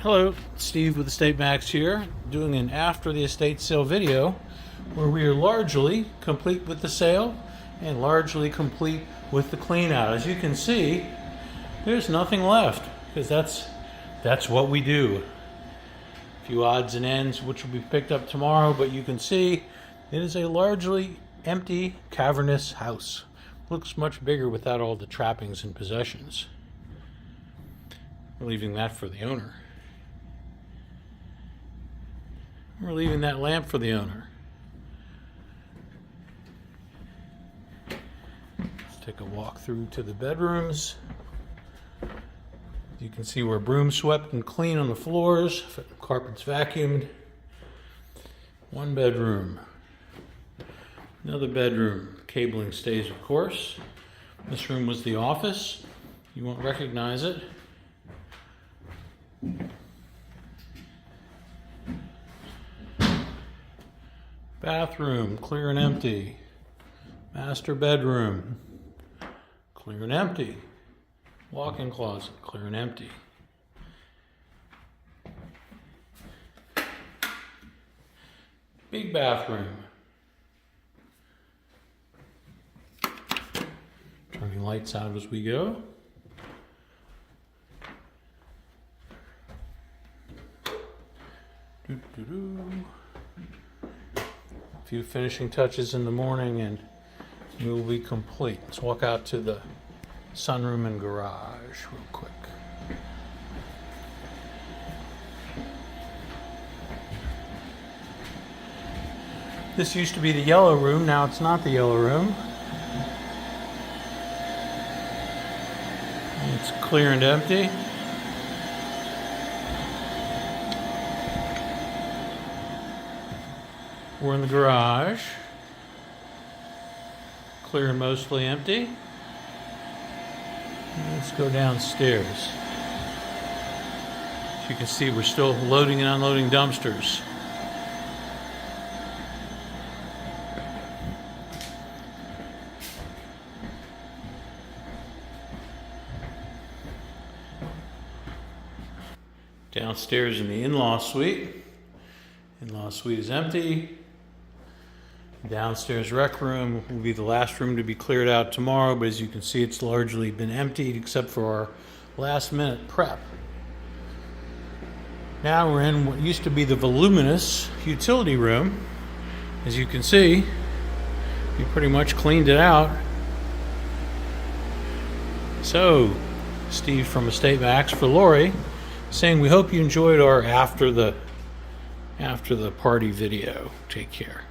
Hello, Steve with EstateMax here, doing an after the estate sale video where we are largely complete with the sale and largely complete with the clean out. As you can see, there's nothing left because that's what we do. A few odds and ends which will be picked up tomorrow, but you can see it is a largely empty, cavernous house. Looks much bigger without all the trappings and possessions. We're leaving that for the owner. We're leaving that lamp for the owner. Let's take a walk through to the bedrooms. You can see we're broom swept and clean on the floors, carpets vacuumed. One bedroom. Another bedroom. Cabling stays, of course. This room was the office. You won't recognize it. Bathroom, clear and empty. Master bedroom, clear and empty. Walk-in closet, clear and empty. Big bathroom. Turning lights out as we go. A few finishing touches in the morning and we will be complete. Let's walk out to the sunroom and garage real quick. This used to be the yellow room, now it's not the yellow room. It's clear and empty. We're in the garage. Clear and mostly empty. Let's go downstairs. As you can see, we're still loading and unloading dumpsters. Downstairs in the in-law suite. In-law suite is empty. Downstairs rec room will be the last room to be cleared out tomorrow, but as you can see, it's largely been emptied except for our last minute prep. Now we're in what used to be the voluminous utility room. As you can see, we pretty much cleaned it out. So, Steve from EstateMax for Lori, saying we hope you enjoyed our after the party video. Take care.